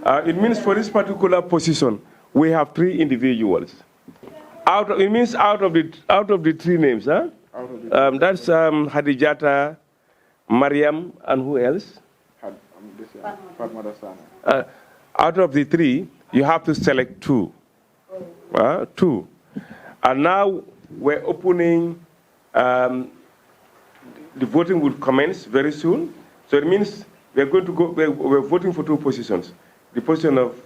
It means for this particular position, we have 3 individuals. Out of the 3 names, huh? That's Hadijata, Mariam, and who else? Out of the 3, you have to select 2. 2. And now we're opening, the voting will commence very soon. So it means we're going to go, we're voting for 2 positions. The position of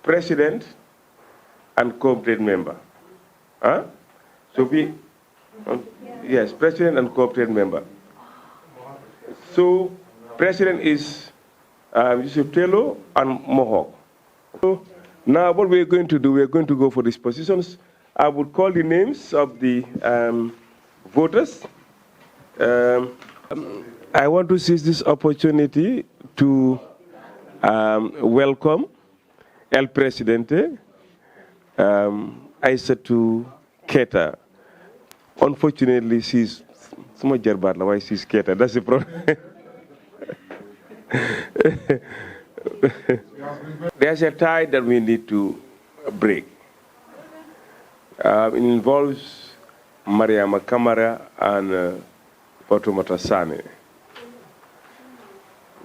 president and co-opted member. Huh? So yes, president and co-opted member. So president is Yusuf Telo and Mohawk. So now what we're going to do, we're going to go for these positions. I would call the names of the voters. I want to seize this opportunity to welcome El Presidente, Aissatou Keita. Unfortunately, she's Keita. That's the problem. There's a tie that we need to break. It involves Mariama Kamara and Fatoumata Sane.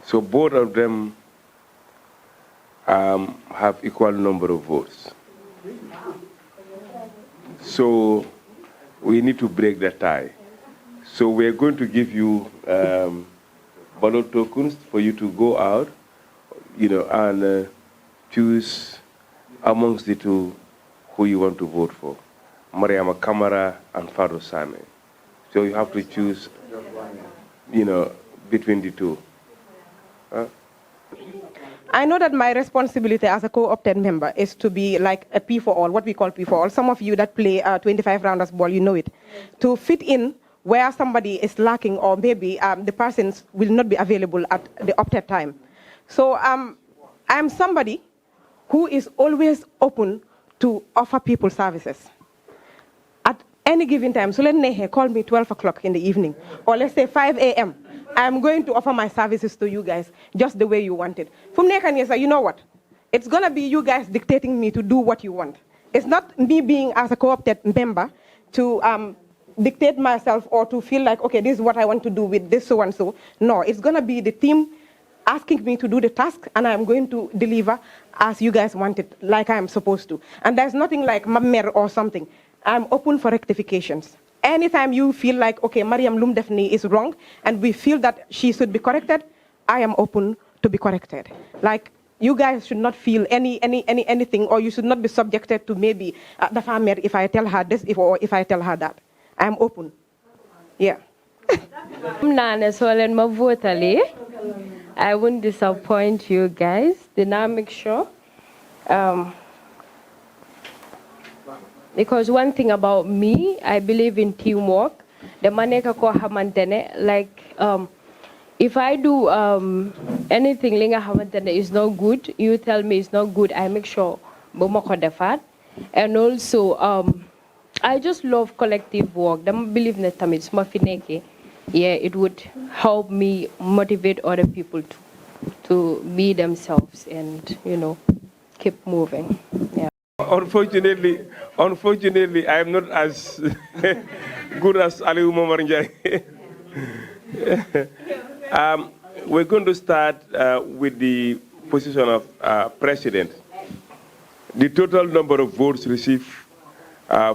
So both of them have equal number of votes. So we need to break the tie. So we're going to give you ballot tokens for you to go out, and choose amongst the 2 who you want to vote for, Mariama Kamara and Fado Sane. So you have to choose, between the 2. I know that my responsibility as a co-opted member is to be like a P for all, what we call P for all. Some of you that play 25-rounders ball, you know it. To fit in where somebody is lacking, or maybe the persons will not be available at the opted time. So I'm somebody who is always open to offer people services. At any given time, so let's say call me 12 o'clock in the evening, or let's say 5 a.m., I'm going to offer my services to you guys just the way you want it. From there, you know what? It's going to be you guys dictating me to do what you want. It's not me being as a co-opted member to dictate myself or to feel like, okay, this is what I want to do with this so-and-so. No, it's going to be the team asking me to do the task, and I'm going to deliver as you guys want it, like I'm supposed to. And there's nothing like mammer or something. I'm open for rectifications. Anytime you feel like, okay, Mariam Lumdefni is wrong, and we feel that she should be corrected, I am open to be corrected. Like, you guys should not feel anything, or you should not be subjected to maybe the farmer if I tell her this, or if I tell her that. I'm open. Yeah. I won't disappoint you guys. Then I'll make sure. Because one thing about me, I believe in teamwork. The maneka ko hamantene, like if I do anything linga hamantene is not good, you tell me it's not good, I make sure bomako defat. And also I just love collective work. I believe that it's mafineke. Yeah, it would help me motivate other people to be themselves and, keep moving. Yeah. Unfortunately, I am not as good as Ali Umar Njai. We're going to start with the position of president. The total number of votes received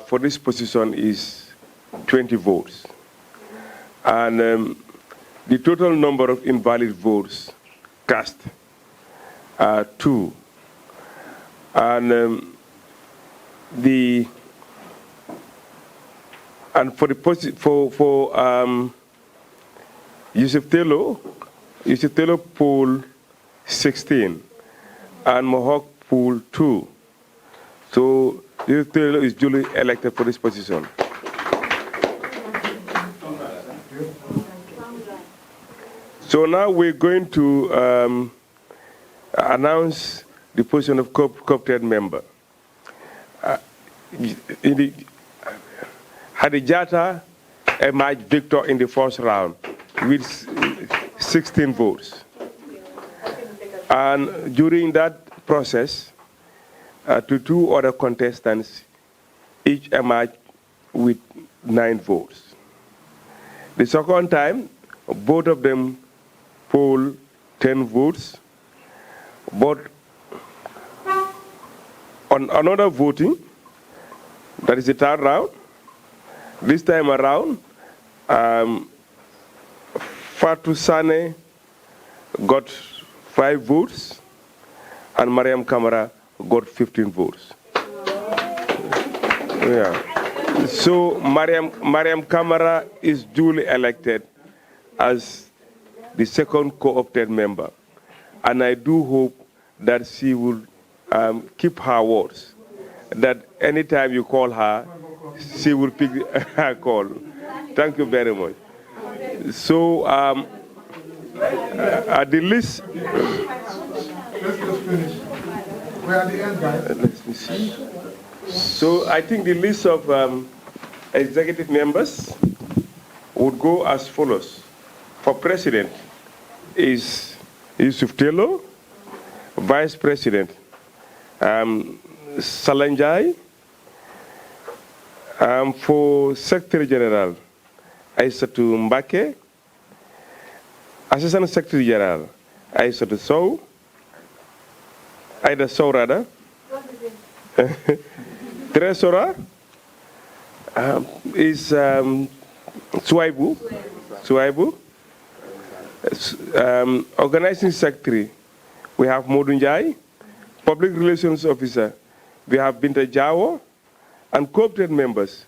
for this position is 20 votes. And the total number of invalid votes cast are 2. And for Yusuf Telo pool 16 and Mohawk pool 2. So Yusuf Telo is duly elected for this position. So now we're going to announce the position of co-opted member. Hadijata emerged victor in the first round with 16 votes. And during that process, to 2 other contestants, each emerged with 9 votes. The second time, both of them polled 10 votes, but on another voting, that is the third round, this time around, Fatou Sane got 5 votes, and Mariam Kamara got 15 votes. Yeah. So Mariam Kamara is duly elected as the second co-opted member, and I do hope that she will keep her words, that anytime you call her, she will pick her call. Thank you very much. So the list. Let's just finish. We're at the end, guys. Let me see. So I think the list of executive members would go as follows. For president is Yusuf Tello, vice president Salanjai, for secretary general Aissatou Mbake, assistant secretary general Aissatou Sow, Aida Sow rather, treasurer is Suwaibu. Organizing secretary, we have Modunjai. Public relations officer, we have Binta Jawo. And co-opted members,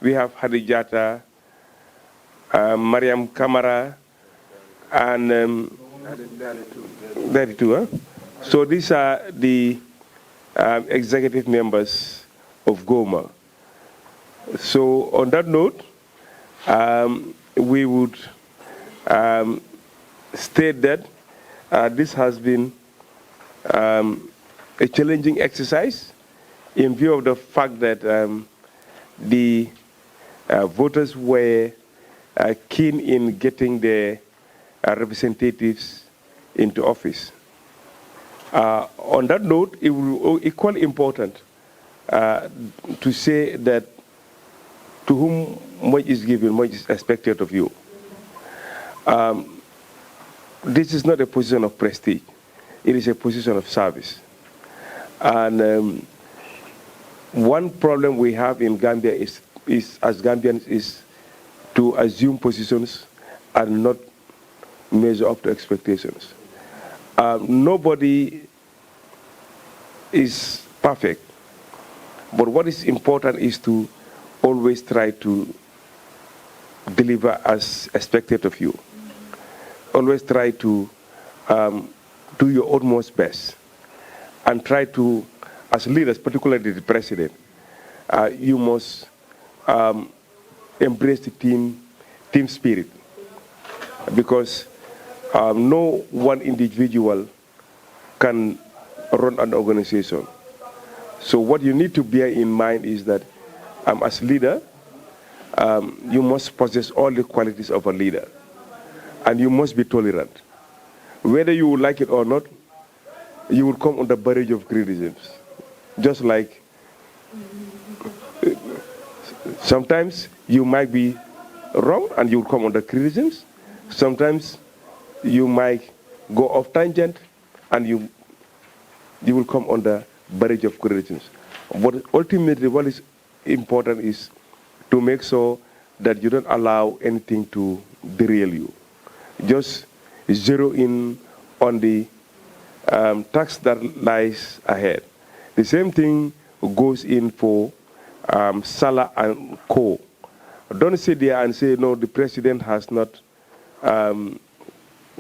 we have Hadijata, Mariam Kamara, and 32. Huh? So these are the executive members of Goma. So on that note, we would state that this has been a challenging exercise in view of the fact that the voters were keen in getting their representatives into office. On that note, it will be equally important to say that to whom much is given, much is expected of you. This is not a position of prestige. It is a position of service. And one problem we have in Gambia is as Gambians is to assume positions and not measure up to expectations. Nobody is perfect, but what is important is to always try to deliver as expected of you. Always try to do your utmost best and try to, as leaders, particularly the president, you must embrace the team spirit, because no one individual can run an organization. So what you need to bear in mind is that as leader, you must possess all the qualities of a leader, and you must be tolerant. Whether you like it or not, you will come under barrage of criticisms. Just like sometimes you might be wrong and you will come under criticisms. Sometimes you might go off tangent and you will come under barrage of criticisms. But ultimately what is important is to make sure that you don't allow anything to derail you. Just zero in on the task that lies ahead. The same thing goes in for Salah and Co. Don't sit there and say, no, the president has not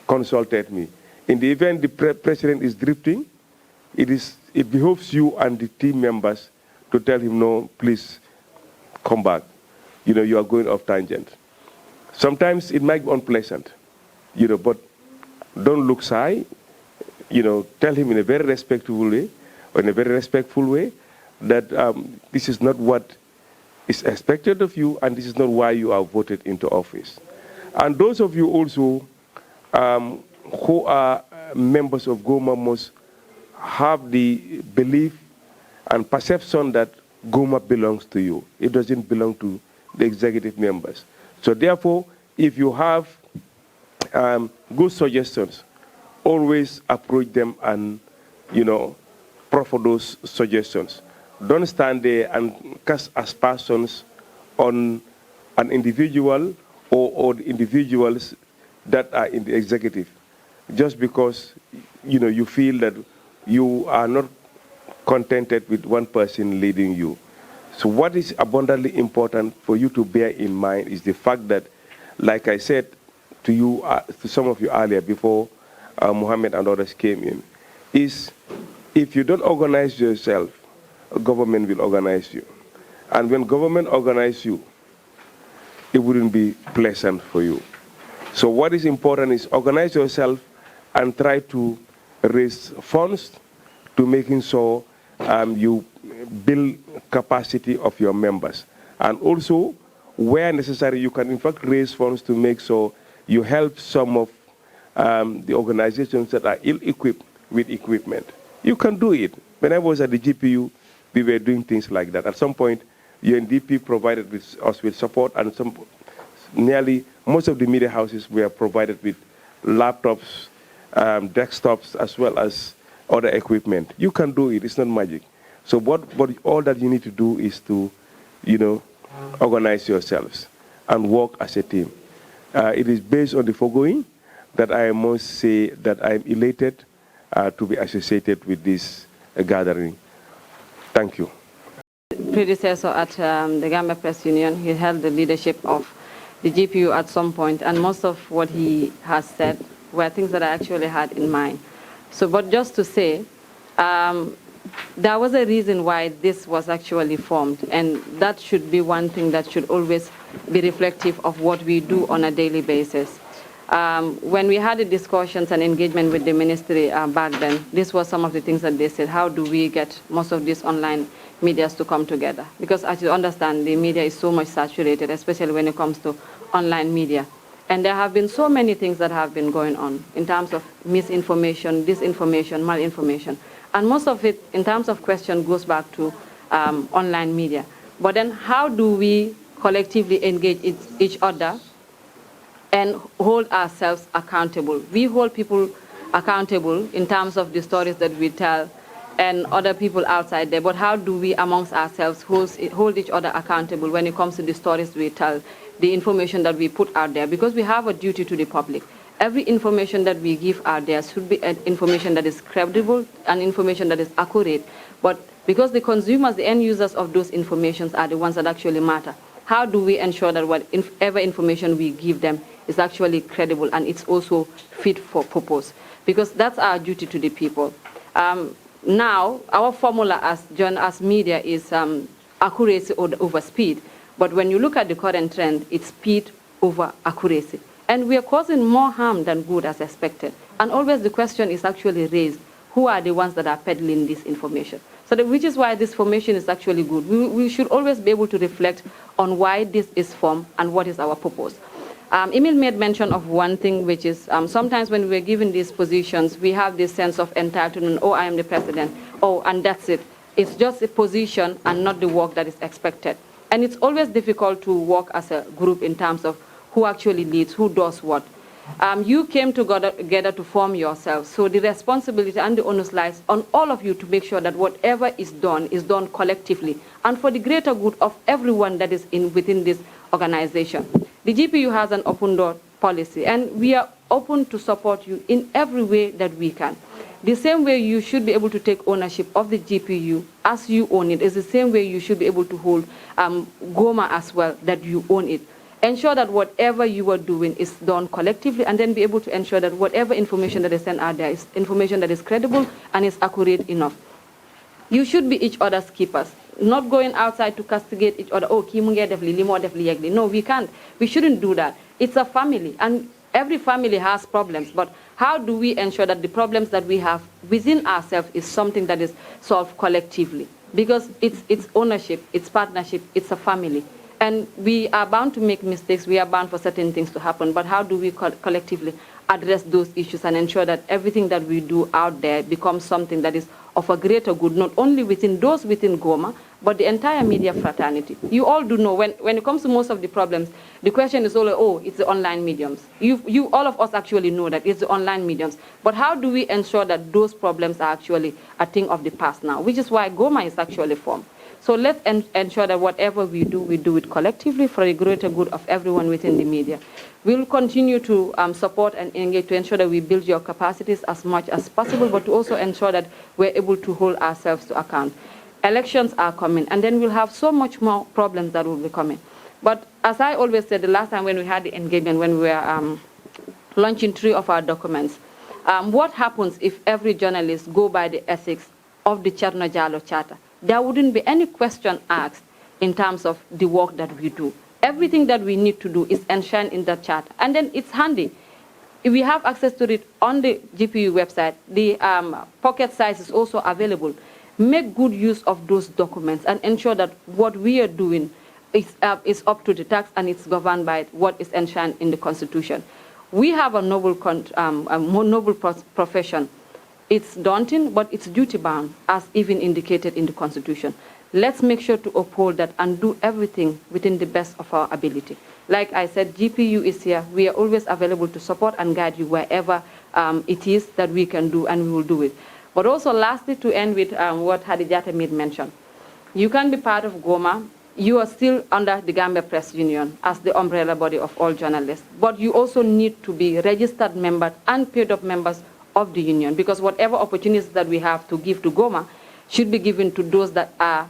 consulted me. In the event the president is drifting, it behoves you and the team members to tell him, no, please come back. You are going off tangent. Sometimes it might be unpleasant, but don't look shy. Tell him in a very respectful way, or in a very respectful way, that this is not what is expected of you, and this is not why you are voted into office. And those of you also who are members of Goma must have the belief and perception that Goma belongs to you. It doesn't belong to the executive members. So therefore, if you have good suggestions, always approach them and, proffer those suggestions. Don't stand there and cast aspersions on an individual or the individuals that are in the executive, just because you feel that you are not contented with one person leading you. So what is abundantly important for you to bear in mind is the fact that, like I said to you, to some of you earlier before Mohammed and others came in, is if you don't organize yourself, government will organize you. And when government organizes you, it wouldn't be pleasant for you. So what is important is organize yourself and try to raise funds to making sure you build capacity of your members. And also, where necessary, you can in fact raise funds to make sure you help some of the organizations that are ill-equipped with equipment. You can do it. When I was at the GPU, we were doing things like that. At some point, UNDP provided us with support, and nearly most of the media houses were provided with laptops, desktops, as well as other equipment. You can do it. It's not magic. So all that you need to do is to, organize yourselves and work as a team. It is based on the foregoing that I must say that I'm elated to be associated with this gathering. Thank you. Predecessor at the Gambia Press Union, he held the leadership of the GPU at some point, and most of what he has said were things that I actually had in mind. So, but just to say, there was a reason why this was actually formed, and that should be one thing that should always be reflective of what we do on a daily basis. When we had the discussions and engagement with the ministry back then, this was some of the things that they said: how do we get most of these online medias to come together? Because as you understand, the media is so much saturated, especially when it comes to online media. And there have been so many things that have been going on in terms of misinformation, disinformation, malinformation. And most of it, in terms of question, goes back to online media. But then how do we collectively engage each other and hold ourselves accountable? We hold people accountable in terms of the stories that we tell and other people outside there, but how do we amongst ourselves hold each other accountable when it comes to the stories we tell, the information that we put out there? Because we have a duty to the public. Every information that we give out there should be information that is credible and information that is accurate. But because the consumers, the end users of those informations are the ones that actually matter, how do we ensure that whatever information we give them is actually credible and it's also fit for purpose? Because that's our duty to the people. Now, our formula as media is accuracy over speed. But when you look at the current trend, it's speed over accuracy. And we are causing more harm than good as expected. And always the question is actually raised: who are the ones that are peddling this information? So which is why this formation is actually good. We should always be able to reflect on why this is formed and what is our purpose. Emil made mention of one thing, which is sometimes when we're given these positions, we have this sense of entitlement: oh, I am the president, oh, and that's it. It's just a position and not the work that is expected. And it's always difficult to work as a group in terms of who actually leads, who does what. You came together to form yourselves, so the responsibility and the onus lies on all of you to make sure that whatever is done collectively and for the greater good of everyone that is within this organization. The GPU has an open door policy, and we are open to support you in every way that we can. The same way you should be able to take ownership of the GPU as you own it is the same way you should be able to hold Goma as well, that you own it. Ensure that whatever you are doing is done collectively, and then be able to ensure that whatever information that is sent out there is information that is credible and is accurate enough. You should be each other's keepers, not going outside to castigate each other. Oh, no, we can't. We shouldn't do that. It's a family, and every family has problems, but how do we ensure that the problems that we have within ourselves is something that is solved collectively? Because it's ownership, it's partnership, it's a family. And we are bound to make mistakes, we are bound for certain things to happen, but how do we collectively address those issues and ensure that everything that we do out there becomes something that is of a greater good, not only within those within Goma, but the entire media fraternity. You all do know, when it comes to most of the problems, the question is always, oh, it's the online mediums. All of us actually know that it's the online mediums. But how do we ensure that those problems are actually a thing of the past now, which is why Goma is actually formed. So let's ensure that whatever we do it collectively for the greater good of everyone within the media. We'll continue to support and engage to ensure that we build your capacities as much as possible, but to also ensure that we're able to hold ourselves to account. Elections are coming, and then we'll have so much more problems that will be coming. But as I always said the last time when we had the engagement, when we were launching 3 of our documents, what happens if every journalist go by the ethics of the Cherno Jallow Charter? There wouldn't be any question asked in terms of the work that we do. Everything that we need to do is enshrined in that charter. And then it's handy. If we have access to it on the GPU website, the pocket size is also available. Make good use of those documents and ensure that what we are doing is up to the task and it's governed by what is enshrined in the Constitution. We have a noble profession. It's daunting, but it's duty-bound, as even indicated in the Constitution. Let's make sure to uphold that and do everything within the best of our ability. Like I said, GPU is here. We are always available to support and guide you wherever it is that we can do, and we will do it. But also, lastly, to end with what Hadijata made mention. You can be part of Goma. You are still under the Gambia Press Union as the umbrella body of all journalists. But you also need to be registered members and paid-up members of the union, because whatever opportunities that we have to give to Goma should be given to those that are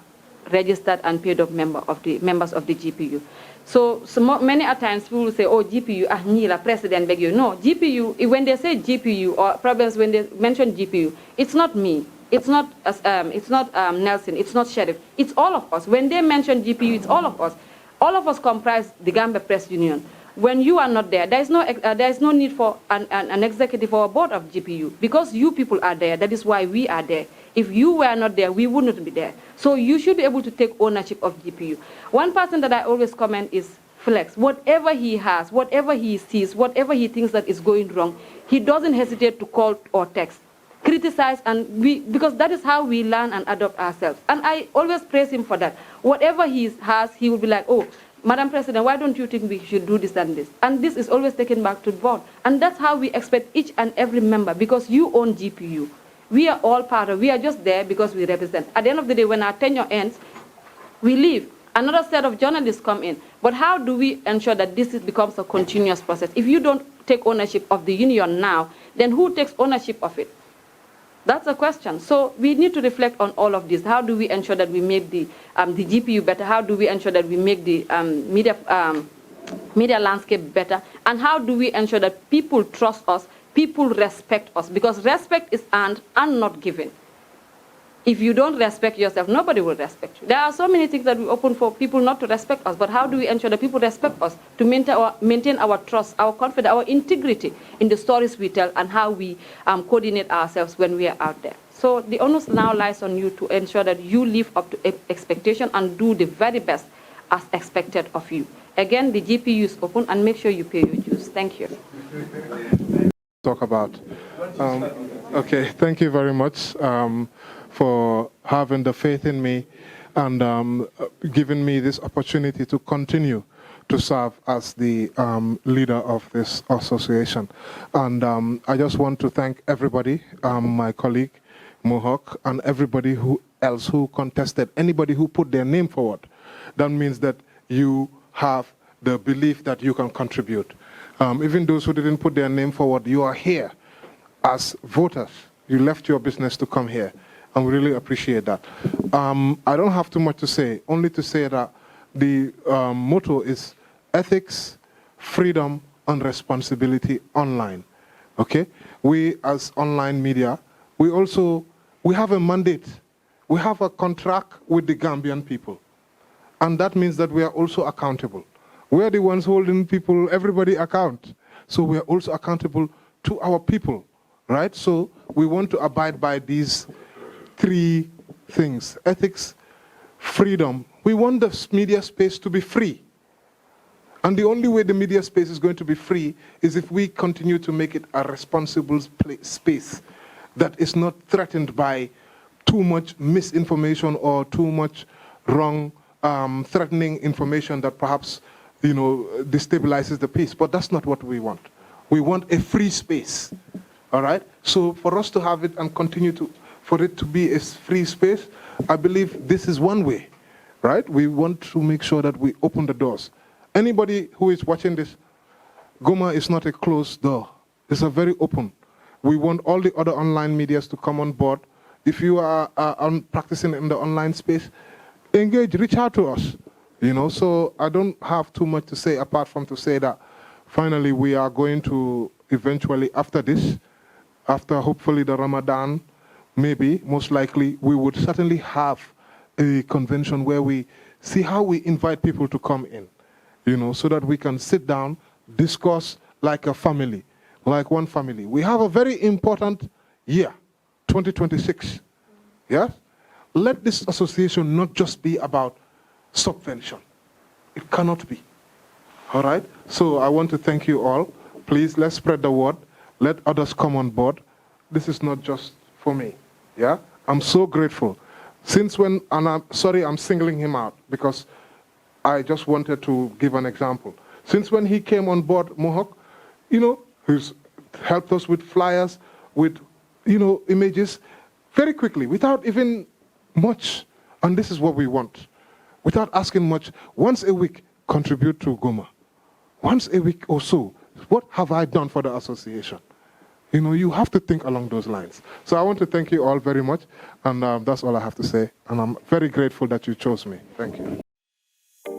registered and paid-up members of the GPU. So many a times people will say, oh, GPU, Nila, President, beg you. No, GPU, when they say GPU, or problems when they mention GPU, it's not me. It's not Nelson. It's not Sheriff. It's all of us. When they mention GPU, it's all of us. All of us comprise the Gambia Press Union. When you are not there, there is no need for an executive or a board of GPU, because you people are there. That is why we are there. If you were not there, we wouldn't be there. So you should be able to take ownership of GPU. One person that I always comment is Flex. Whatever he has, whatever he sees, whatever he thinks that is going wrong, he doesn't hesitate to call or text, criticize, because that is how we learn and adopt ourselves. And I always praise him for that. Whatever he has, he will be like, oh, Madam President, why don't you think we should do this and this? And this is always taken back to the board. And that's how we expect each and every member, because you own GPU. We are all part of, we are just there because we represent. At the end of the day, when our tenure ends, we leave. Another set of journalists come in. But how do we ensure that this becomes a continuous process? If you don't take ownership of the union now, then who takes ownership of it? That's a question. So we need to reflect on all of this. How do we ensure that we make the GPU better? How do we ensure that we make the media landscape better? And how do we ensure that people trust us, people respect us? Because respect is earned and not given. If you don't respect yourself, nobody will respect you. There are so many things that we open for people not to respect us, but how do we ensure that people respect us, to maintain our trust, our confidence, our integrity in the stories we tell, and how we coordinate ourselves when we are out there? So the onus now lies on you to ensure that you live up to expectation and do the very best as expected of you. Again, the GPU is open, and make sure you pay your dues. Thank you. Talk about. Okay, thank you very much for having the faith in me and giving me this opportunity to continue to serve as the leader of this association. And I just want to thank everybody, my colleague, Mohawk, and everybody else who contested, anybody who put their name forward. That means that you have the belief that you can contribute. Even those who didn't put their name forward, you are here as voters. You left your business to come here, and we really appreciate that. I don't have too much to say, only to say that the motto is ethics, freedom, and responsibility online. Okay? We, as online media, we have a mandate. We have a contract with the Gambian people. And that means that we are also accountable. We are the ones holding people, everybody account. So we are also accountable to our people, right? So we want to abide by these 3 things: ethics, freedom. We want the media space to be free. And the only way the media space is going to be free is if we continue to make it a responsible space that is not threatened by too much misinformation or too much wrong, threatening information that perhaps, destabilizes the peace. But that's not what we want. We want a free space, all right? So for us to have it and continue for it to be a free space, I believe this is one way, right? We want to make sure that we open the doors. Anybody who is watching this, Goma is not a closed door. It's a very open. We want all the other online medias to come on board. If you are practicing in the online space, engage, reach out to us. So I don't have too much to say apart from to say that finally we are going to eventually, after this, after hopefully the Ramadan, maybe, most likely, we would certainly have a convention where we see how we invite people to come in, so that we can sit down, discuss like a family, like one family. We have a very important year, 2026, yeah? Let this association not just be about subvention. It cannot be, all right? So I want to thank you all. Please, let's spread the word. Let others come on board. This is not just for me, yeah? I'm so grateful. Since when, and I'm sorry I'm singling him out because I just wanted to give an example. Since when he came on board Mohawk, he's helped us with flyers, with, images very quickly, without even much. And this is what we want. Without asking much, once a week, contribute to Goma. Once a week or so, what have I done for the association? You have to think along those lines. So I want to thank you all very much, and that's all I have to say. And I'm very grateful that you chose me. Thank you.